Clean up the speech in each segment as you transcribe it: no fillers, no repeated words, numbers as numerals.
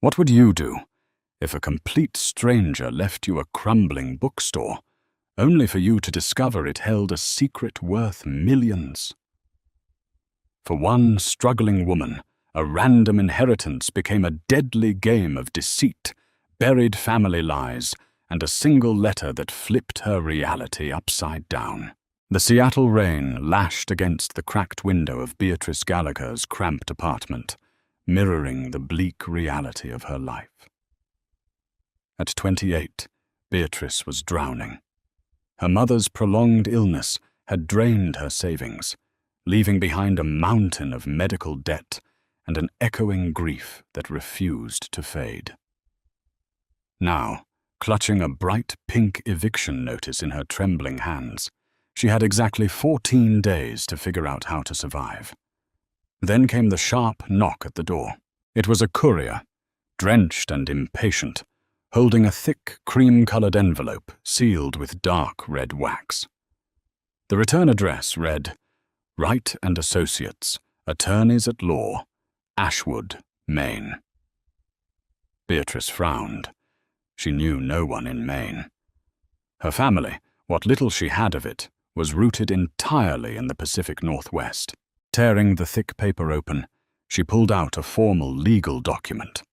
What would you do if a complete stranger left you a crumbling bookstore, only for you to discover it held a secret worth millions? For one struggling woman, a random inheritance became a deadly game of deceit, buried family lies, and a single letter that flipped her reality upside down. The Seattle rain lashed against the cracked window of Beatrice Gallagher's cramped apartment, mirroring the bleak reality of her life. At 28, Beatrice was drowning. Her mother's prolonged illness had drained her savings, leaving behind a mountain of medical debt and an echoing grief that refused to fade. Now, clutching a bright pink eviction notice in her trembling hands, she had exactly 14 days to figure out how to survive. Then came the sharp knock at the door. It was a courier, drenched and impatient, holding a thick, cream-colored envelope sealed with dark red wax. The return address read, Wright and Associates, Attorneys at Law, Ashwood, Maine. Beatrice frowned. She knew no one in Maine. Her family, what little she had of it, was rooted entirely in the Pacific Northwest. Tearing the thick paper open, she pulled out a formal legal document.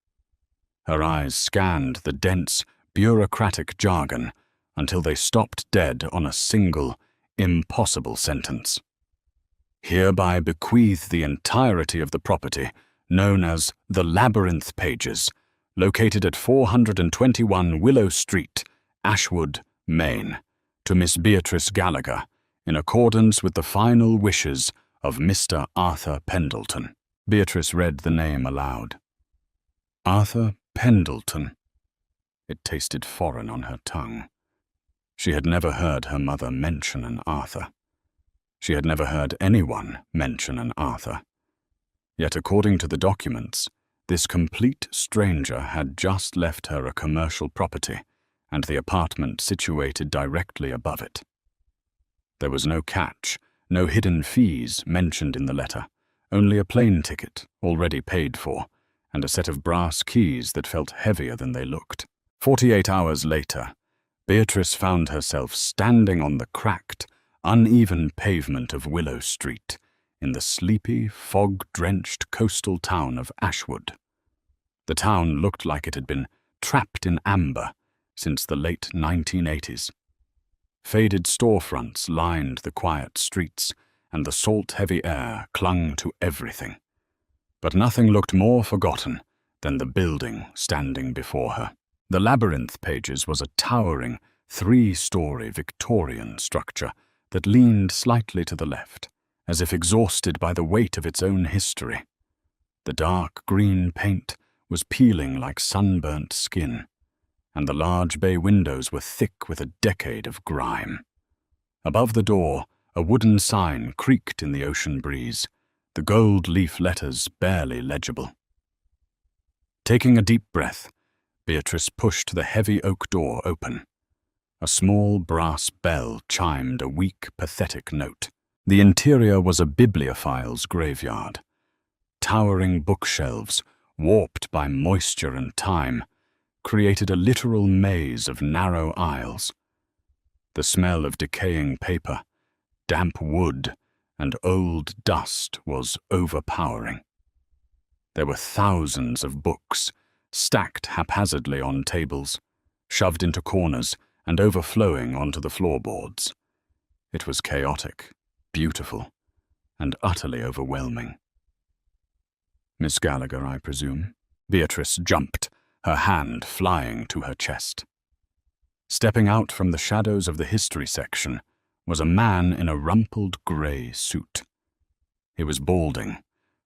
Her eyes scanned the dense, bureaucratic jargon until they stopped dead on a single, impossible sentence. Hereby bequeath the entirety of the property, known as the Labyrinth Pages, located at 421 Willow Street, Ashwood, Maine, to Miss Beatrice Gallagher, in accordance with the final wishes of Mr. Arthur Pendleton. Beatrice read the name aloud. Arthur Pendleton. It tasted foreign on her tongue. She had never heard her mother mention an Arthur. She had never heard anyone mention an Arthur. Yet according to the documents, this complete stranger had just left her a commercial property and the apartment situated directly above it. There was no catch, no hidden fees mentioned in the letter, only a plane ticket, already paid for, and a set of brass keys that felt heavier than they looked. 48 hours later, Beatrice found herself standing on the cracked, uneven pavement of Willow Street, in the sleepy, fog-drenched coastal town of Ashwood. The town looked like it had been trapped in amber since the late 1980s. Faded storefronts lined the quiet streets, and the salt-heavy air clung to everything. But nothing looked more forgotten than the building standing before her. The Labyrinth Pages was a towering, 3-story Victorian structure that leaned slightly to the left, as if exhausted by the weight of its own history. The dark green paint was peeling like sunburnt skin, and the large bay windows were thick with a decade of grime. Above the door, a wooden sign creaked in the ocean breeze, the gold leaf letters barely legible. Taking a deep breath, Beatrice pushed the heavy oak door open. A small brass bell chimed a weak, pathetic note. The interior was a bibliophile's graveyard. Towering bookshelves, warped by moisture and time, created a literal maze of narrow aisles. The smell of decaying paper, damp wood, and old dust was overpowering. There were thousands of books, stacked haphazardly on tables, shoved into corners and overflowing onto the floorboards. It was chaotic, beautiful, and utterly overwhelming. Miss Gallagher, I presume? Beatrice jumped, her hand flying to her chest. Stepping out from the shadows of the history section was a man in a rumpled grey suit. He was balding,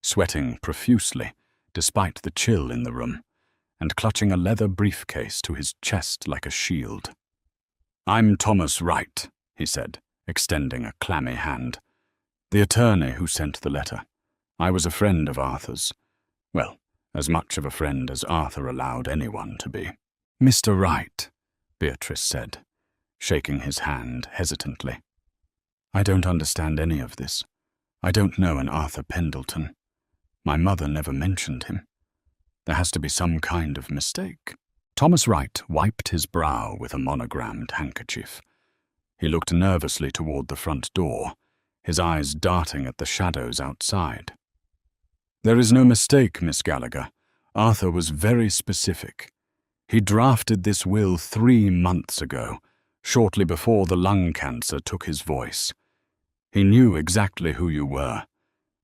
sweating profusely despite the chill in the room, and clutching a leather briefcase to his chest like a shield. I'm Thomas Wright, he said, extending a clammy hand. The attorney who sent the letter. I was a friend of Arthur's. Well, as much of a friend as Arthur allowed anyone to be. Mr. Wright, Beatrice said, shaking his hand hesitantly. I don't understand any of this. I don't know an Arthur Pendleton. My mother never mentioned him. There has to be some kind of mistake. Thomas Wright wiped his brow with a monogrammed handkerchief. He looked nervously toward the front door, his eyes darting at the shadows outside. There is no mistake, Miss Gallagher. Arthur was very specific. He drafted this will 3 months ago, shortly before the lung cancer took his voice. He knew exactly who you were,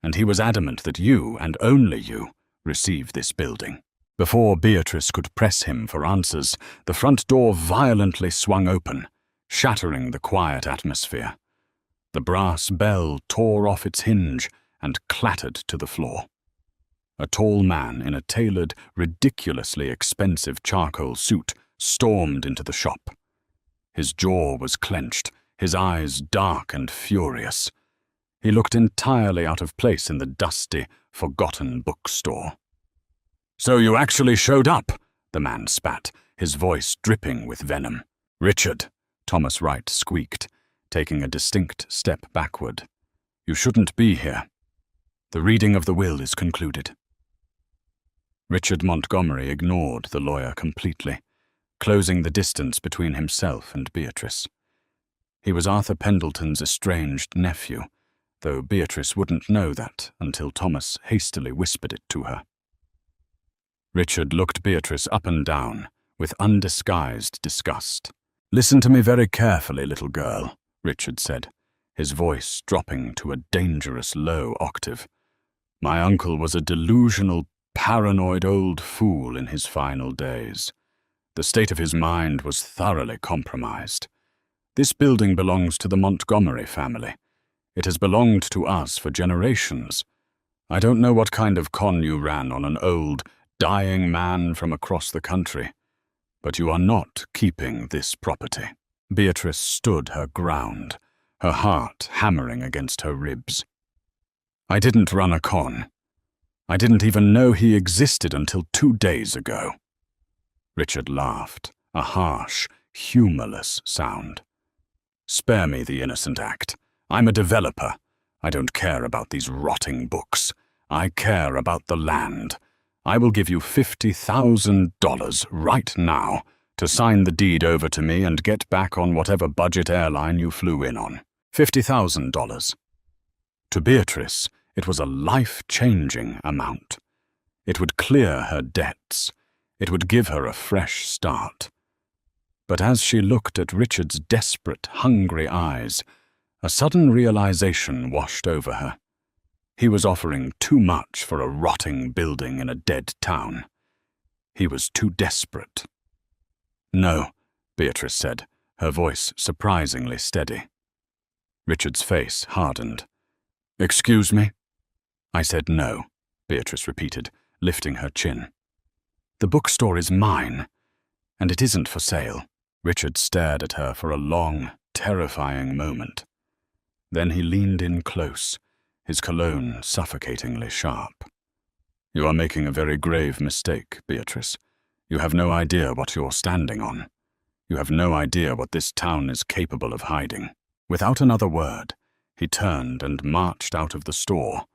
and he was adamant that you, and only you, receive this building. Before Beatrice could press him for answers, the front door violently swung open, shattering the quiet atmosphere. The brass bell tore off its hinge and clattered to the floor. A tall man in a tailored, ridiculously expensive charcoal suit stormed into the shop. His jaw was clenched, his eyes dark and furious. He looked entirely out of place in the dusty, forgotten bookstore. "So you actually showed up," the man spat, his voice dripping with venom. "Richard," Thomas Wright squeaked, taking a distinct step backward. "You shouldn't be here. The reading of the will is concluded." Richard Montgomery ignored the lawyer completely, closing the distance between himself and Beatrice. He was Arthur Pendleton's estranged nephew, though Beatrice wouldn't know that until Thomas hastily whispered it to her. Richard looked Beatrice up and down with undisguised disgust. "Listen to me very carefully, little girl," Richard said, his voice dropping to a dangerous low octave. "My uncle was a delusional, paranoid old fool in his final days. The state of his mind was thoroughly compromised. This building belongs to the Montgomery family. It has belonged to us for generations. I don't know what kind of con you ran on an old, dying man from across the country, but you are not keeping this property." Beatrice stood her ground, her heart hammering against her ribs. "I didn't run a con. I didn't even know he existed until 2 days ago." Richard laughed, a harsh, humorless sound. "Spare me the innocent act. I'm a developer. I don't care about these rotting books. I care about the land. I will give you $50,000 right now to sign the deed over to me and get back on whatever budget airline you flew in on. $50,000. To Beatrice, it was a life-changing amount. It would clear her debts. It would give her a fresh start. But as she looked at Richard's desperate, hungry eyes, a sudden realization washed over her. He was offering too much for a rotting building in a dead town. He was too desperate. "No," Beatrice said, her voice surprisingly steady. Richard's face hardened. "Excuse me?" "I said no," Beatrice repeated, lifting her chin. "The bookstore is mine, and it isn't for sale." Richard stared at her for a long, terrifying moment. Then he leaned in close, his cologne suffocatingly sharp. "You are making a very grave mistake, Beatrice. You have no idea what you're standing on. You have no idea what this town is capable of hiding." Without another word, he turned and marched out of the store,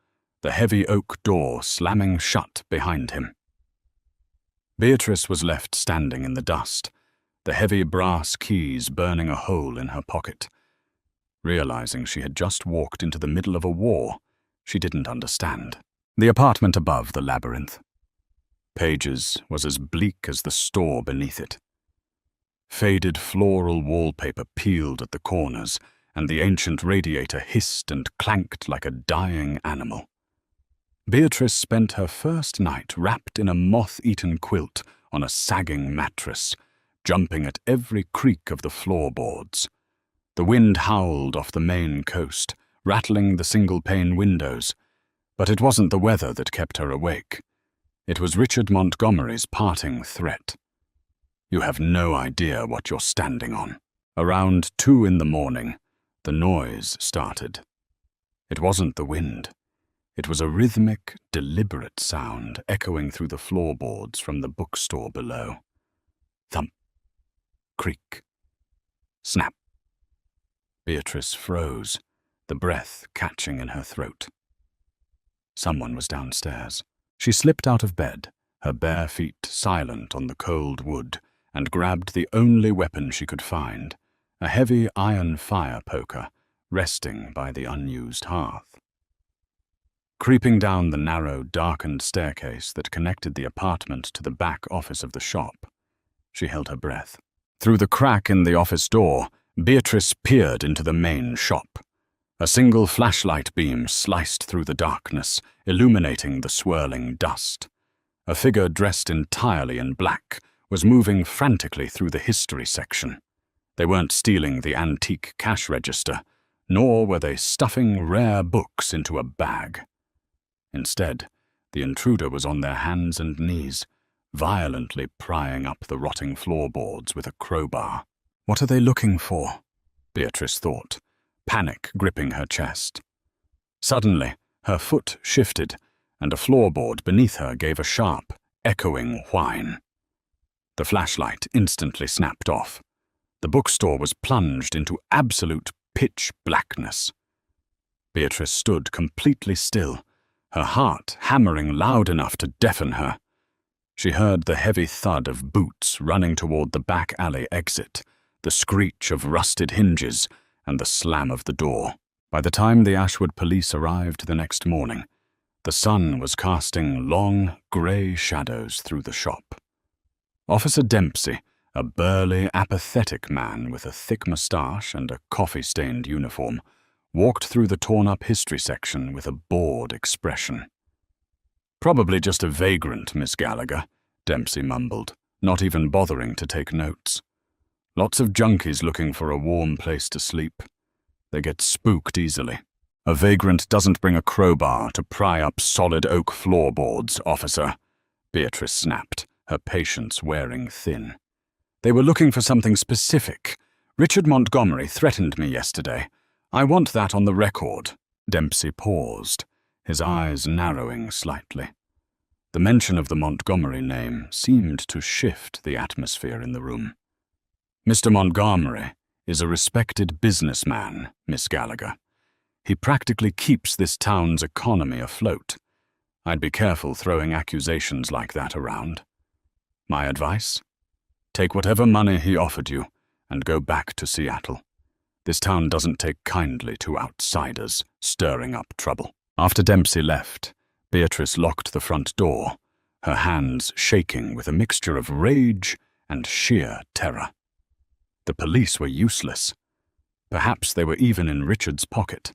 the heavy oak door slamming shut behind him. Beatrice was left standing in the dust, the heavy brass keys burning a hole in her pocket. Realizing she had just walked into the middle of a war, she didn't understand. The apartment above the labyrinth. Pages was as bleak as the store beneath it. Faded floral wallpaper peeled at the corners, and the ancient radiator hissed and clanked like a dying animal. Beatrice spent her first night wrapped in a moth-eaten quilt on a sagging mattress, jumping at every creak of the floorboards. The wind howled off the Maine coast, rattling the single-pane windows, but it wasn't the weather that kept her awake. It was Richard Montgomery's parting threat. "You have no idea what you're standing on." Around 2 in the morning, the noise started. It wasn't the wind. It was a rhythmic, deliberate sound echoing through the floorboards from the bookstore below. Thump, creak, snap. Beatrice froze, the breath catching in her throat. Someone was downstairs. She slipped out of bed, her bare feet silent on the cold wood, and grabbed the only weapon she could find, a heavy iron fire poker, resting by the unused hearth. Creeping down the narrow, darkened staircase that connected the apartment to the back office of the shop, she held her breath. Through the crack in the office door, Beatrice peered into the main shop. A single flashlight beam sliced through the darkness, illuminating the swirling dust. A figure dressed entirely in black was moving frantically through the history section. They weren't stealing the antique cash register, nor were they stuffing rare books into a bag. Instead, the intruder was on their hands and knees, violently prying up the rotting floorboards with a crowbar. What are they looking for? Beatrice thought, panic gripping her chest. Suddenly, her foot shifted, and a floorboard beneath her gave a sharp, echoing whine. The flashlight instantly snapped off. The bookstore was plunged into absolute pitch blackness. Beatrice stood completely still, her heart hammering loud enough to deafen her. She heard the heavy thud of boots running toward the back alley exit, the screech of rusted hinges, and the slam of the door. By the time the Ashwood police arrived the next morning, the sun was casting long, grey shadows through the shop. Officer Dempsey, a burly, apathetic man with a thick moustache and a coffee-stained uniform, walked through the torn-up history section with a bored expression. "Probably just a vagrant, Miss Gallagher," Dempsey mumbled, not even bothering to take notes. "Lots of junkies looking for a warm place to sleep. They get spooked easily. A vagrant doesn't bring a crowbar to pry up solid oak floorboards, officer," Beatrice snapped, her patience wearing thin. "They were looking for something specific. Richard Montgomery threatened me yesterday. I want that on the record." Dempsey paused, his eyes narrowing slightly. The mention of the Montgomery name seemed to shift the atmosphere in the room. "Mr. Montgomery is a respected businessman, Miss Gallagher. He practically keeps this town's economy afloat. I'd be careful throwing accusations like that around. My advice? Take whatever money he offered you and go back to Seattle. This town doesn't take kindly to outsiders stirring up trouble." After Dempsey left, Beatrice locked the front door, her hands shaking with a mixture of rage and sheer terror. The police were useless. Perhaps they were even in Richard's pocket.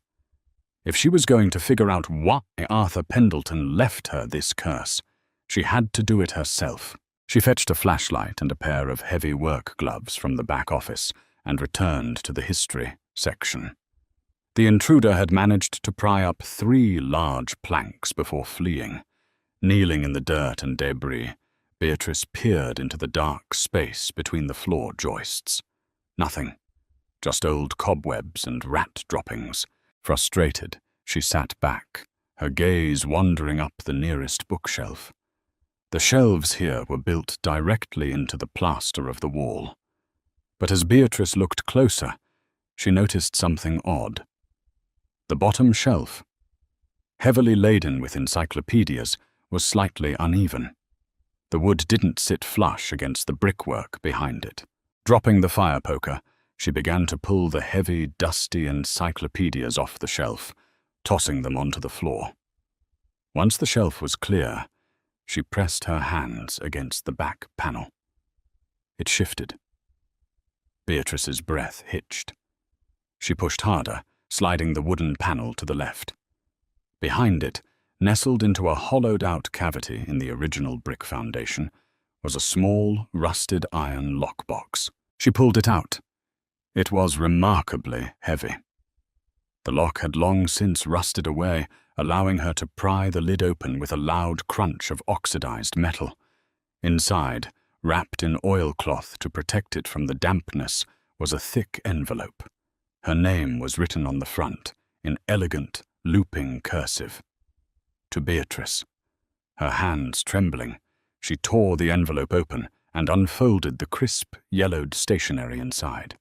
If she was going to figure out why Arthur Pendleton left her this curse, she had to do it herself. She fetched a flashlight and a pair of heavy work gloves from the back office and returned to the history section. The intruder had managed to pry up 3 large planks before fleeing. Kneeling in the dirt and debris, Beatrice peered into the dark space between the floor joists. Nothing. Just old cobwebs and rat droppings. Frustrated, she sat back, her gaze wandering up the nearest bookshelf. The shelves here were built directly into the plaster of the wall. But as Beatrice looked closer, she noticed something odd. The bottom shelf, heavily laden with encyclopedias, was slightly uneven. The wood didn't sit flush against the brickwork behind it. Dropping the fire poker, she began to pull the heavy, dusty encyclopedias off the shelf, tossing them onto the floor. Once the shelf was clear, she pressed her hands against the back panel. It shifted. Beatrice's breath hitched. She pushed harder, sliding the wooden panel to the left. Behind it, nestled into a hollowed-out cavity in the original brick foundation, was a small, rusted iron lockbox. She pulled it out. It was remarkably heavy. The lock had long since rusted away, allowing her to pry the lid open with a loud crunch of oxidized metal. Inside, wrapped in oilcloth to protect it from the dampness, was a thick envelope. Her name was written on the front, in elegant, looping cursive. To Beatrice. Her hands trembling, she tore the envelope open and unfolded the crisp, yellowed stationery inside.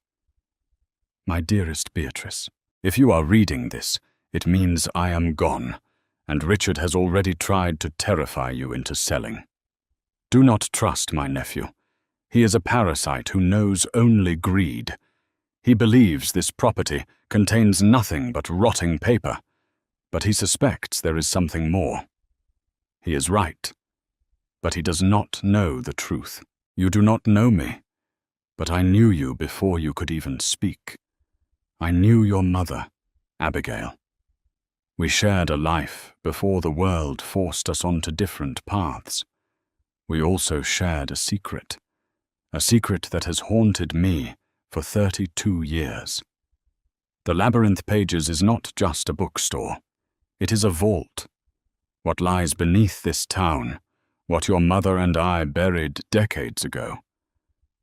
"My dearest Beatrice, if you are reading this, it means I am gone, and Richard has already tried to terrify you into selling. Do not trust my nephew. He is a parasite who knows only greed. He believes this property contains nothing but rotting paper, but he suspects there is something more. He is right, but he does not know the truth. You do not know me, but I knew you before you could even speak. I knew your mother, Abigail. We shared a life before the world forced us onto different paths. We also shared a secret that has haunted me for 32 years. The Labyrinth Pages is not just a bookstore. It is a vault. What lies beneath this town, what your mother and I buried decades ago,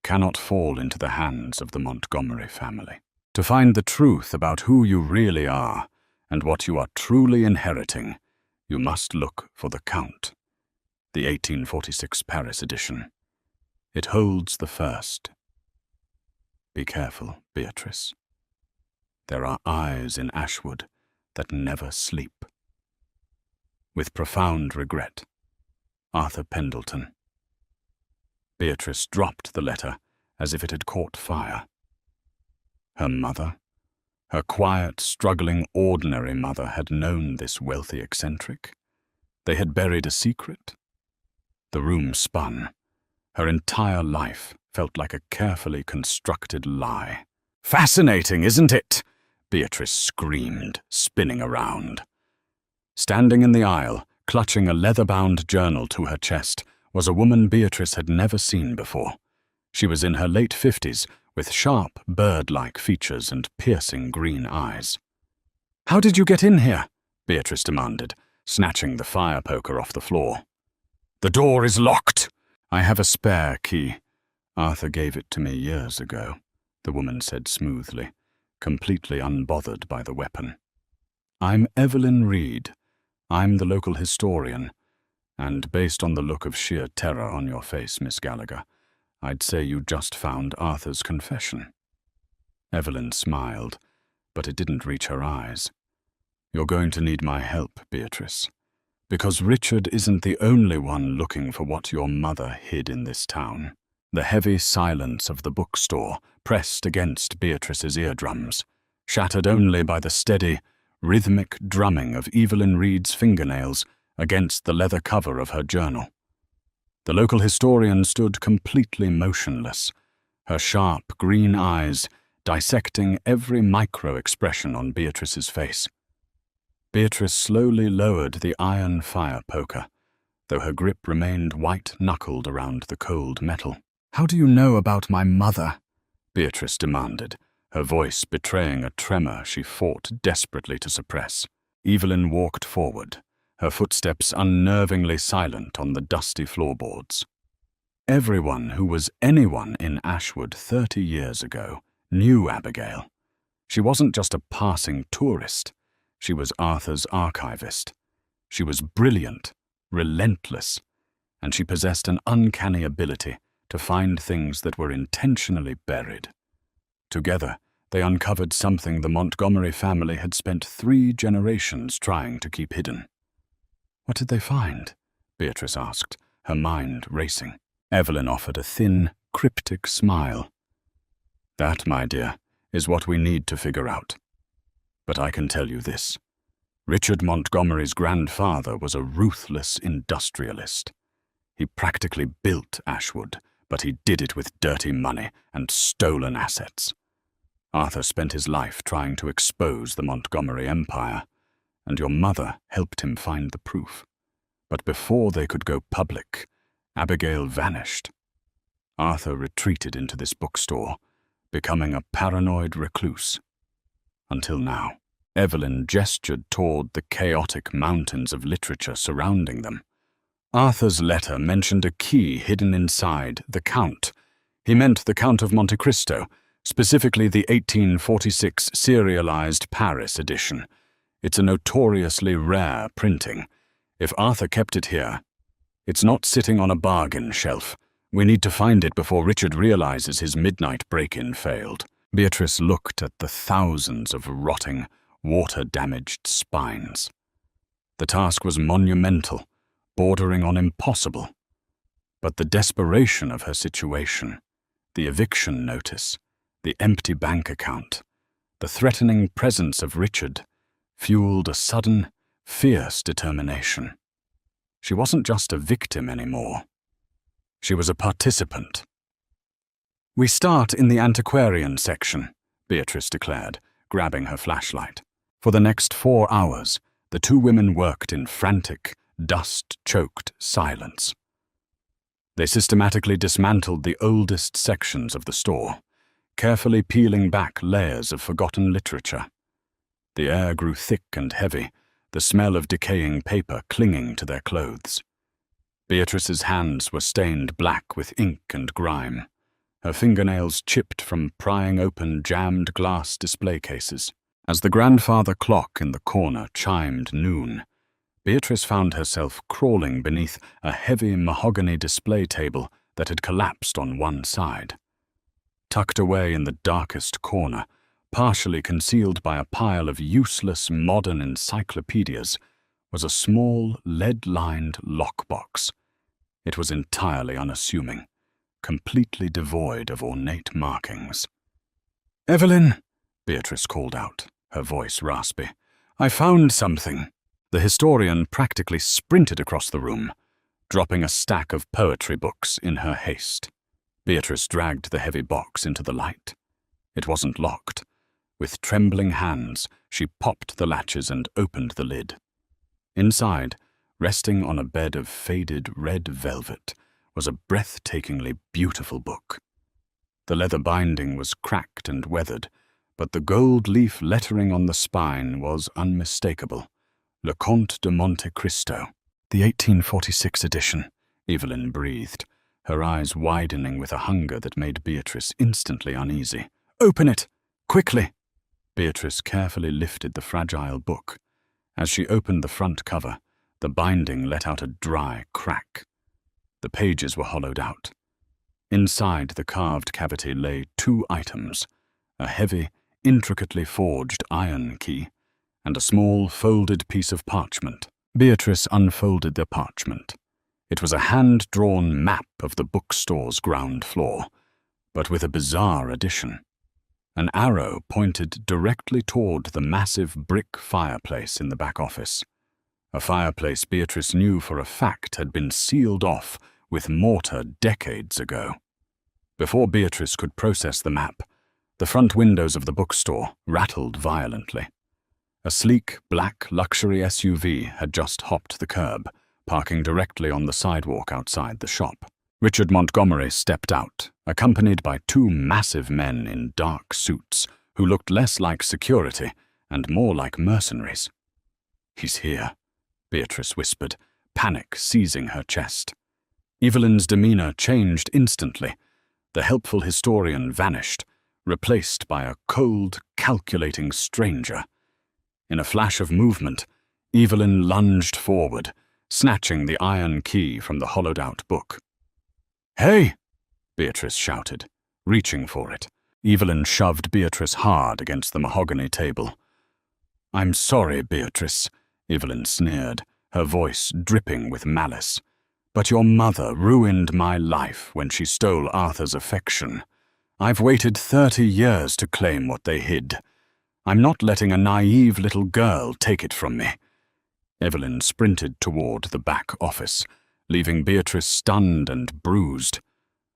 cannot fall into the hands of the Montgomery family. To find the truth about who you really are and what you are truly inheriting, you must look for The Count, the 1846 Paris edition. It holds the first. Be careful, Beatrice. There are eyes in Ashwood that never sleep. With profound regret, Arthur Pendleton. Beatrice dropped the letter as if it had caught fire. Her mother, her quiet, struggling, ordinary mother, had known this wealthy eccentric. They had buried a secret. The room spun. Her entire life felt like a carefully constructed lie. "Fascinating, isn't it?" Beatrice screamed, spinning around. Standing in the aisle, clutching a leather-bound journal to her chest, was a woman Beatrice had never seen before. She was in her late 50s, with sharp, bird-like features and piercing green eyes. "How did you get in here?" Beatrice demanded, snatching the fire poker off the floor. "The door is locked." "I have a spare key. Arthur gave it to me years ago," the woman said smoothly, completely unbothered by the weapon. "I'm Evelyn Reed. I'm the local historian, and based on the look of sheer terror on your face, Miss Gallagher, I'd say you just found Arthur's confession." Evelyn smiled, but it didn't reach her eyes. "You're going to need my help, Beatrice, because Richard isn't the only one looking for what your mother hid in this town." The heavy silence of the bookstore pressed against Beatrice's eardrums, shattered only by the steady, rhythmic drumming of Evelyn Reed's fingernails against the leather cover of her journal. The local historian stood completely motionless, her sharp green eyes dissecting every micro-expression on Beatrice's face. Beatrice slowly lowered the iron fire poker, though her grip remained white-knuckled around the cold metal. "How do you know about my mother?" Beatrice demanded, her voice betraying a tremor she fought desperately to suppress. Evelyn walked forward, her footsteps unnervingly silent on the dusty floorboards. Everyone who was anyone in Ashwood 30 years ago knew Abigail. She wasn't just a passing tourist. She was Arthur's archivist. She was brilliant, relentless, and she possessed an uncanny ability to find things that were intentionally buried. Together, they uncovered something the Montgomery family had spent 3 generations trying to keep hidden. "What did they find?" Beatrice asked, her mind racing. Evelyn offered a thin, cryptic smile. "That, my dear, is what we need to figure out. But I can tell you this. Richard Montgomery's grandfather was a ruthless industrialist. He practically built Ashwood, but he did it with dirty money and stolen assets. Arthur spent his life trying to expose the Montgomery Empire, and your mother helped him find the proof. But before they could go public, Abigail vanished. Arthur retreated into this bookstore, becoming a paranoid recluse. Until now." Evelyn gestured toward the chaotic mountains of literature surrounding them. "Arthur's letter mentioned a key hidden inside The Count. He meant The Count of Monte Cristo, specifically the 1846 serialized Paris edition. It's a notoriously rare printing. If Arthur kept it here, it's not sitting on a bargain shelf. We need to find it before Richard realizes his midnight break-in failed." Beatrice looked at the thousands of rotting, water-damaged spines. The task was monumental, bordering on impossible. But the desperation of her situation, the eviction notice, the empty bank account, the threatening presence of Richard, fueled a sudden, fierce determination. She wasn't just a victim anymore. She was a participant. "We start in the antiquarian section," Beatrice declared, grabbing her flashlight. For the next 4 hours, the two women worked in frantic, dust-choked silence. They systematically dismantled the oldest sections of the store, carefully peeling back layers of forgotten literature. The air grew thick and heavy, the smell of decaying paper clinging to their clothes. Beatrice's hands were stained black with ink and grime, her fingernails chipped from prying open jammed glass display cases. As the grandfather clock in the corner chimed noon, Beatrice found herself crawling beneath a heavy mahogany display table that had collapsed on one side. Tucked away in the darkest corner, partially concealed by a pile of useless modern encyclopedias, was a small, lead-lined lockbox. It was entirely unassuming, completely devoid of ornate markings. "Evelyn," Beatrice called out, her voice raspy, "I found something." The historian practically sprinted across the room, dropping a stack of poetry books in her haste. Beatrice dragged the heavy box into the light. It wasn't locked. With trembling hands, she popped the latches and opened the lid. Inside, resting on a bed of faded red velvet, was a breathtakingly beautiful book. The leather binding was cracked and weathered, but the gold leaf lettering on the spine was unmistakable. Le Comte de Monte Cristo. "The 1846 edition," Evelyn breathed, her eyes widening with a hunger that made Beatrice instantly uneasy. "Open it! Quickly!" Beatrice carefully lifted the fragile book. As she opened the front cover, the binding let out a dry crack. The pages were hollowed out. Inside the carved cavity lay 2 items, a heavy, intricately forged iron key, and a small, folded piece of parchment. Beatrice unfolded the parchment. It was a hand-drawn map of the bookstore's ground floor, but with a bizarre addition. An arrow pointed directly toward the massive brick fireplace in the back office. A fireplace Beatrice knew for a fact had been sealed off with mortar decades ago. Before Beatrice could process the map, the front windows of the bookstore rattled violently. A sleek, black luxury SUV had just hopped the curb, parking directly on the sidewalk outside the shop. Richard Montgomery stepped out, accompanied by 2 massive men in dark suits who looked less like security and more like mercenaries. "He's here," Beatrice whispered, panic seizing her chest. Evelyn's demeanor changed instantly. The helpful historian vanished, replaced by a cold, calculating stranger. In a flash of movement, Evelyn lunged forward, snatching the iron key from the hollowed-out book. "Hey!" Beatrice shouted, reaching for it. Evelyn shoved Beatrice hard against the mahogany table. "I'm sorry, Beatrice," Evelyn sneered, her voice dripping with malice. "But your mother ruined my life when she stole Arthur's affection. I've waited 30 years to claim what they hid. I'm not letting a naive little girl take it from me." Evelyn sprinted toward the back office, leaving Beatrice stunned and bruised.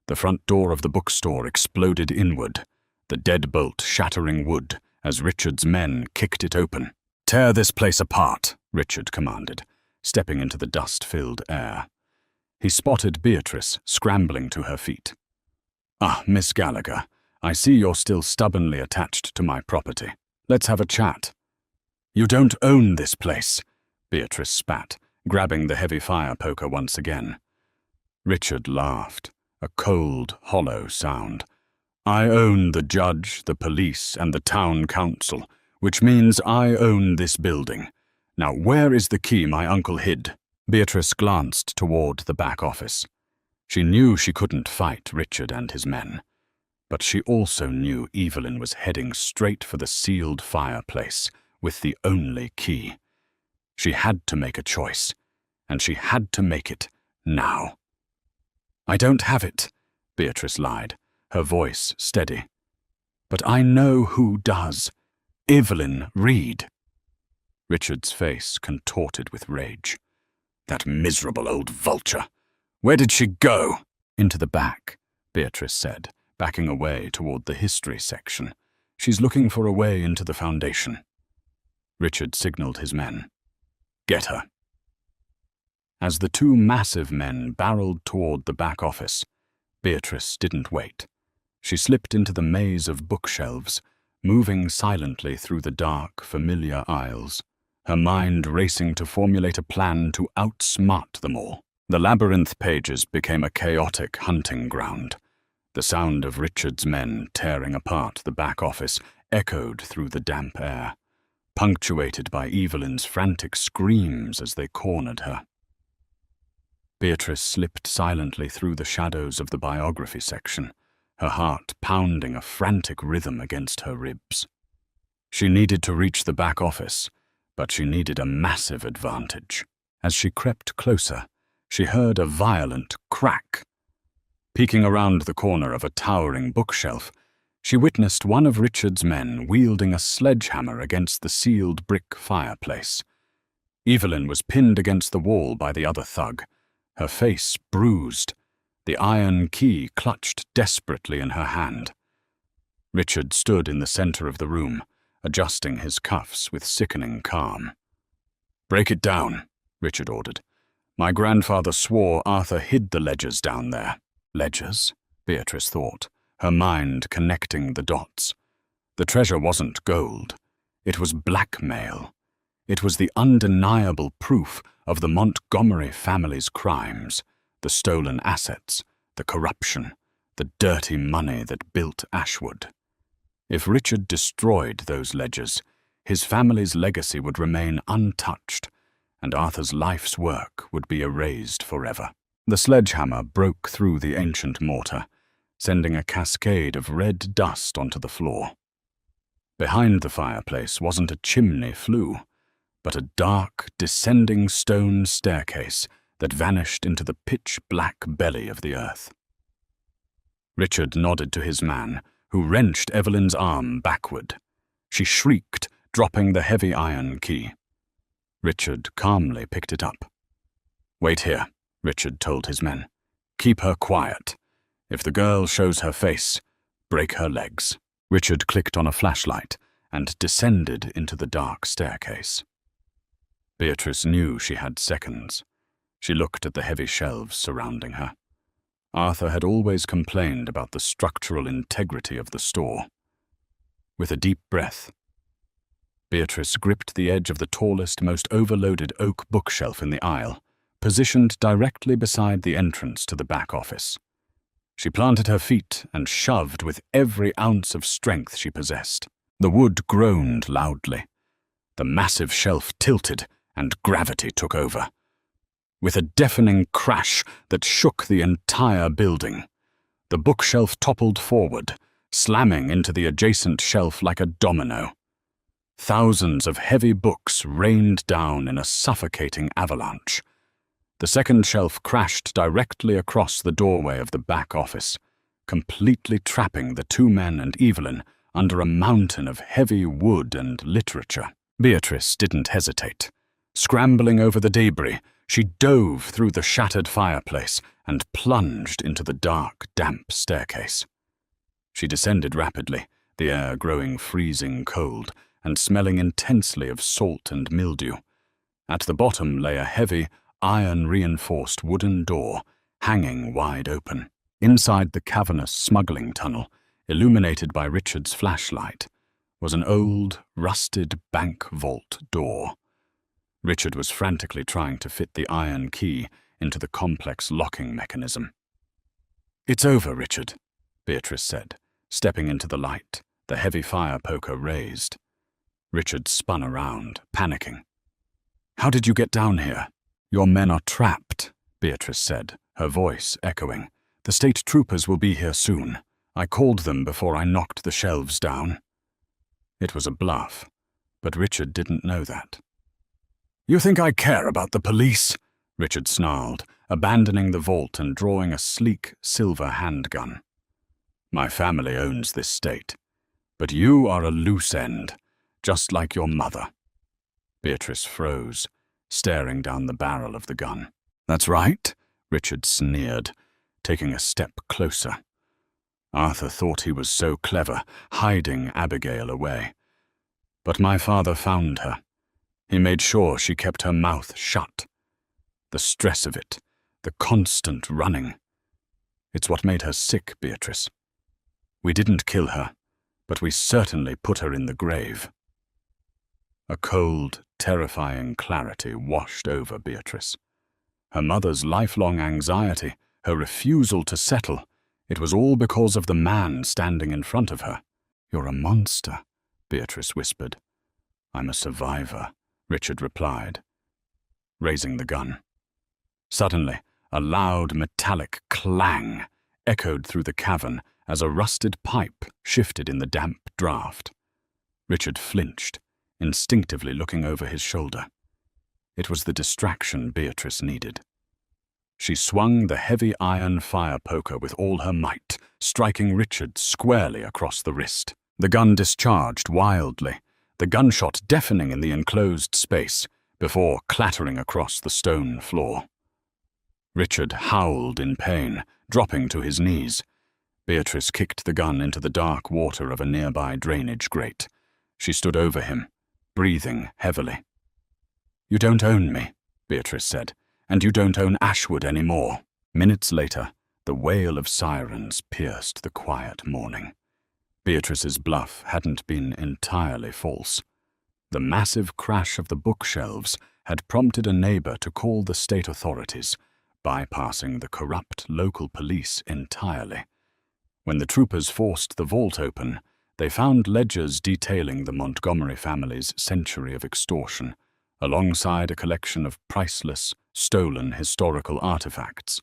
The front door of the bookstore exploded inward, the deadbolt shattering wood as Richard's men kicked it open. "Tear this place apart," Richard commanded, stepping into the dust-filled air. He spotted Beatrice scrambling to her feet. "Ah, Miss Gallagher, I see you're still stubbornly attached to my property. Let's have a chat." "You don't own this place," Beatrice spat, grabbing the heavy fire poker once again. Richard laughed, a cold, hollow sound. "I own the judge, the police, and the town council, which means I own this building. Now where is the key my uncle hid?" Beatrice glanced toward the back office. She knew she couldn't fight Richard and his men, but she also knew Evelyn was heading straight for the sealed fireplace with the only key. She had to make a choice, and she had to make it now. "I don't have it," Beatrice lied, her voice steady. "But I know who does. Evelyn Reed." Richard's face contorted with rage. "That miserable old vulture. Where did she go?" "Into the back," Beatrice said, backing away toward the history section. "She's looking for a way into the foundation." Richard signaled his men. "Get her." As the two massive men barreled toward the back office, Beatrice didn't wait. She slipped into the maze of bookshelves, moving silently through the dark, familiar aisles, her mind racing to formulate a plan to outsmart them all. The labyrinth pages became a chaotic hunting ground. The sound of Richard's men tearing apart the back office echoed through the damp air, punctuated by Evelyn's frantic screams as they cornered her. Beatrice slipped silently through the shadows of the biography section, her heart pounding a frantic rhythm against her ribs. She needed to reach the back office, but she needed a massive advantage. As she crept closer, she heard a violent crack. Peeking around the corner of a towering bookshelf, she witnessed one of Richard's men wielding a sledgehammer against the sealed brick fireplace. Evelyn was pinned against the wall by the other thug, her face bruised, the iron key clutched desperately in her hand. Richard stood in the center of the room, adjusting his cuffs with sickening calm. "Break it down," Richard ordered. "My grandfather swore Arthur hid the ledgers down there." Ledgers? Beatrice thought, her mind connecting the dots. The treasure wasn't gold. It was blackmail. It was the undeniable proof of the Montgomery family's crimes, the stolen assets, the corruption, the dirty money that built Ashwood. If Richard destroyed those ledgers, his family's legacy would remain untouched, and Arthur's life's work would be erased forever. The sledgehammer broke through the ancient mortar, sending a cascade of red dust onto the floor. Behind the fireplace wasn't a chimney flue, but a dark, descending stone staircase that vanished into the pitch-black belly of the earth. Richard nodded to his man, who wrenched Evelyn's arm backward. She shrieked, dropping the heavy iron key. Richard calmly picked it up. "Wait here," Richard told his men. "Keep her quiet. If the girl shows her face, break her legs." Richard clicked on a flashlight and descended into the dark staircase. Beatrice knew she had seconds. She looked at the heavy shelves surrounding her. Arthur had always complained about the structural integrity of the store. With a deep breath, Beatrice gripped the edge of the tallest, most overloaded oak bookshelf in the aisle, positioned directly beside the entrance to the back office. She planted her feet and shoved with every ounce of strength she possessed. The wood groaned loudly. The massive shelf tilted, and gravity took over. With a deafening crash that shook the entire building, the bookshelf toppled forward, slamming into the adjacent shelf like a domino. Thousands of heavy books rained down in a suffocating avalanche. The second shelf crashed directly across the doorway of the back office, completely trapping the two men and Evelyn under a mountain of heavy wood and literature. Beatrice didn't hesitate. Scrambling over the debris, she dove through the shattered fireplace and plunged into the dark, damp staircase. She descended rapidly, the air growing freezing cold and smelling intensely of salt and mildew. At the bottom lay a heavy, iron-reinforced wooden door, hanging wide open. Inside the cavernous smuggling tunnel, illuminated by Richard's flashlight, was an old, rusted bank vault door. Richard was frantically trying to fit the iron key into the complex locking mechanism. "It's over, Richard," Beatrice said, stepping into the light, the heavy fire poker raised. Richard spun around, panicking. "How did you get down here?" "Your men are trapped," Beatrice said, her voice echoing. "The state troopers will be here soon. I called them before I knocked the shelves down." It was a bluff, but Richard didn't know that. "You think I care about the police?" Richard snarled, abandoning the vault and drawing a sleek silver handgun. "My family owns this state, but you are a loose end, just like your mother." Beatrice froze, staring down the barrel of the gun. "That's right," Richard sneered, taking a step closer. Arthur thought he was so clever, hiding Abigail away. But my father found her. He made sure she kept her mouth shut. The stress of it, the constant running. It's what made her sick, Beatrice. We didn't kill her, but we certainly put her in the grave. A cold, terrifying clarity washed over Beatrice. Her mother's lifelong anxiety, her refusal to settle, it was all because of the man standing in front of her. "You're a monster," Beatrice whispered. "I'm a survivor," Richard replied, raising the gun. Suddenly, a loud metallic clang echoed through the cavern as a rusted pipe shifted in the damp draught. Richard flinched, instinctively looking over his shoulder. It was the distraction Beatrice needed. She swung the heavy iron fire poker with all her might, striking Richard squarely across the wrist. The gun discharged wildly, the gunshot deafening in the enclosed space, before clattering across the stone floor. Richard howled in pain, dropping to his knees. Beatrice kicked the gun into the dark water of a nearby drainage grate. She stood over him, breathing heavily. "You don't own me," Beatrice said, "and you don't own Ashwood anymore." Minutes later, the wail of sirens pierced the quiet morning. Beatrice's bluff hadn't been entirely false. The massive crash of the bookshelves had prompted a neighbor to call the state authorities, bypassing the corrupt local police entirely. When the troopers forced the vault open, they found ledgers detailing the Montgomery family's century of extortion, alongside a collection of priceless, stolen historical artifacts.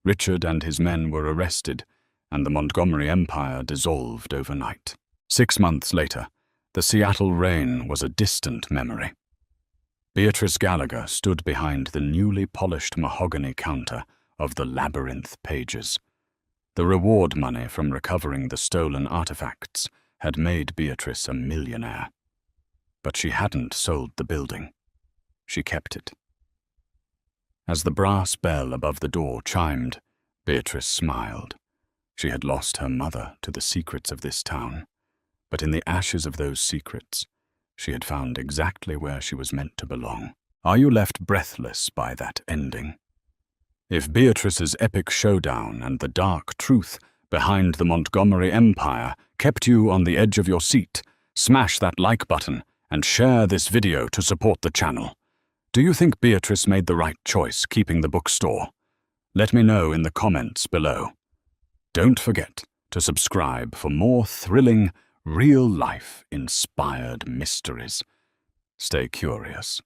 Richard and his men were arrested, and the Montgomery Empire dissolved overnight. 6 months later, the Seattle rain was a distant memory. Beatrice Gallagher stood behind the newly polished mahogany counter of the labyrinth pages. The reward money from recovering the stolen artifacts had made Beatrice a millionaire. But she hadn't sold the building. She kept it. As the brass bell above the door chimed, Beatrice smiled. She had lost her mother to the secrets of this town, but in the ashes of those secrets, she had found exactly where she was meant to belong. Are you left breathless by that ending? If Beatrice's epic showdown and the dark truth behind the Montgomery Empire kept you on the edge of your seat, smash that like button and share this video to support the channel. Do you think Beatrice made the right choice keeping the bookstore? Let me know in the comments below. Don't forget to subscribe for more thrilling, real-life inspired mysteries. Stay curious.